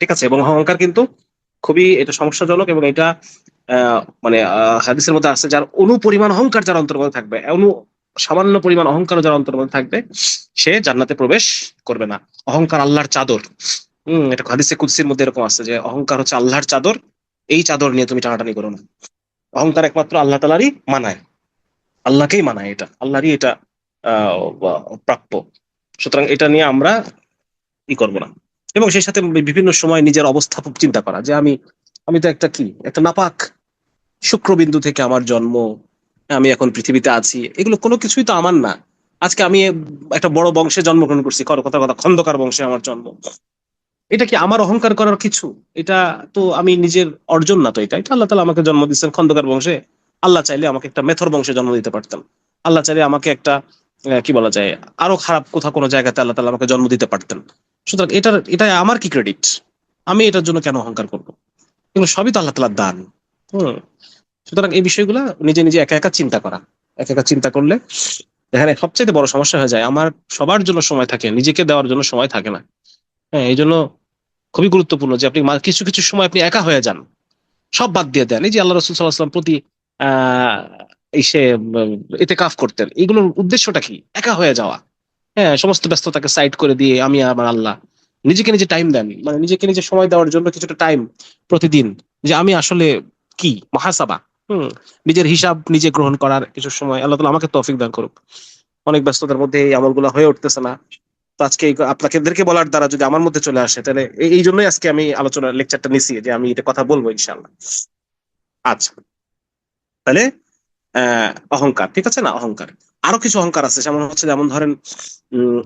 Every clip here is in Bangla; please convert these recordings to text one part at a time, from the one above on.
ঠিক আছে? এবং অহংকার কিন্তু খুবই এটা সমস্যাজনক, এবং এটা মানে হাদিসের মধ্যে আছে, যার অনু পরিমাণ অহংকার যার অন্তর্গত থাকবে, সামান্য পরিমাণ অহংকার যার অন্তর্গত থাকবে, সে জান্নাতে প্রবেশ করবে না। অহংকার আল্লাহর চাদর। এটা হাদিসে কুদসির মধ্যে এরকম আছে যে অহংকার হচ্ছে আল্লাহর চাদর, এই চাদর নিয়ে তুমি টানাটানি করো না। অহংকার একমাত্র আল্লাহ তালারই মানায়, আল্লাহকেই মানায়, এটা আল্লাহরই এটা প্রাপ্য। সুতরাং এটা নিয়ে আমরা ই করবো না। এবং সেই সাথে বিভিন্ন সময় নিজের অবস্থা চিন্তা করা যে আমি আমি তো একটা কি একটা নাপাক শুক্রবিন্দু থেকে আমার জন্ম, আমি এখন পৃথিবীতে আছি, এগুলো কোনো কিছুই তো আমার না। আজকে আমি একটা বড় বংশে জন্মগ্রহণ করছি, কথা কথা খন্দকার বংশে আমার জন্ম, এটা কি আমার অহংকার করার কিছু? এটা তো আমি নিজের অর্জন না, তো এটা এটা আল্লাহ তালা আমাকে জন্ম দিচ্ছেন খন্দকার বংশে। আল্লাহ চাইলে আমাকে একটা মেথর বংশে জন্ম দিতে পারতেন। আল্লাহ চাইলে আমাকে একটা কি বলা যায়, আরো খারাপ কোথাও কোনো জায়গাতে আল্লাহ তালা আমাকে জন্ম দিতে পারতেন। সুতরাং এটা আমার কি ক্রেডিট? আমি এটার জন্য কেন অহংকার করবো? এগুলো সবই তো আল্লাহ তালার দান। হম সুতরাং এই বিষয়গুলো নিজে নিজে একা একা চিন্তা করা, একা একা চিন্তা করলে এখানে সবচেয়ে বড় সমস্যা হয়ে যায়, আমার সবার জন্য সময় থাকে, নিজেকে দেওয়ার জন্য সময় থাকে না। হ্যাঁ, এই জন্য খুবই গুরুত্বপূর্ণ যে আপনি কিছু কিছু সময় আপনি একা হয়ে যান, সব বাদ দিয়ে দেন। এই যে আল্লাহ রসুল সাল্লাহ সাল্লাম প্রতি আহ এসে এতে কাফ করতেন, এগুলোর উদ্দেশ্যটা কি? একা হয়ে যাওয়া। হ্যাঁ, সমস্ত ব্যস্ততাকে সাইড করে দিয়ে আমি আমার আল্লাহ, নিজেকে নিজে টাইম দেন, মানে নিজেকে নিজে সময় দেওয়ার জন্য কিছুটা টাইম প্রতিদিন, যে আমি আসলে কি মহাসাবা। হুম নিজের হিসাব নিজে গ্রহণ করার কিছু সময় আল্লাহ তাআলা আমাকে তৌফিক দান করুক। অনেক ব্যস্ততার মধ্যে এই আমলগুলো হয়ে উঠতেছে না। তো আজকে আপনাদেরকে বলার দ্বারা যদি আমার মধ্যে চলে আসে, তাহলে এই জন্যই আজকে আমি আলোচনা লেকচারটা নিছি, যে আমি এটা কথা বলবো ইনশাআল্লাহ। আচ্ছা, তাহলে অহংকার ঠিক আছে না? অহংকার, আরো কিছু অহংকার আছে, যেমন হচ্ছে, যেমন ধরেন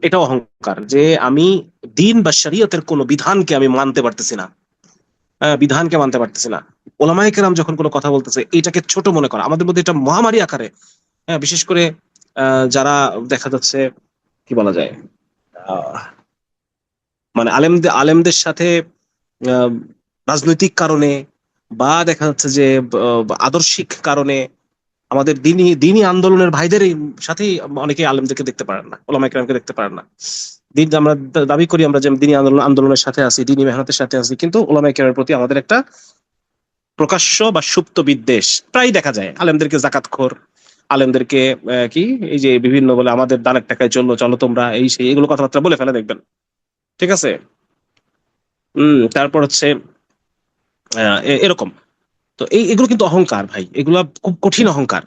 এটাও অহংকার যে আমি দিন বা শরীয়তের কোন বিধানকে আমি মানতে পারতেছি না। বিধানকে মানতে পারতেছি না। ওলামায়ে কেরাম যখন কোনো কথা বলতেছে, এটাকে ছোট মনে করা, আমাদের মধ্যে এটা মহামারী আকারে। হ্যাঁ, বিশেষ করে যারা দেখা যাচ্ছে কি বলা যায়, আহ, মানে আলেমদের সাথে আহ, রাজনৈতিক কারণে, বা দেখা যাচ্ছে যে আদর্শিক কারণে, আমাদের দিনই আন্দোলনের ভাইদের সাথেই অনেকে আলেমদেরকে দেখতে পারেন না, ওলামায়ে কেরামকে দেখতে পারেন না। দিন আমরা দাবি করি আমরা যে দিনই আন্দোলনের সাথে আছি, দিনই মেহনতের সাথে আছি, কিন্তু ওলামায়ে কেরামের প্রতি আমাদের একটা প্রকাশ্য বা সুপ্ত বিদ্বেষ প্রায় দেখা যায়। আলেমদেরকে জাকাতখোর, আলেমদেরকে কি এই যে বিভিন্ন বলে আমাদের দানের টাকায় চললো, চলো তোমরা, এই সেই এগুলো কথাবার্তা বলে ফেলে দেখবেন। ঠিক আছে? তারপর হচ্ছে এরকম। তো এগুলো কিন্তু অহংকার ভাই, এগুলো খুব কঠিন অহংকার।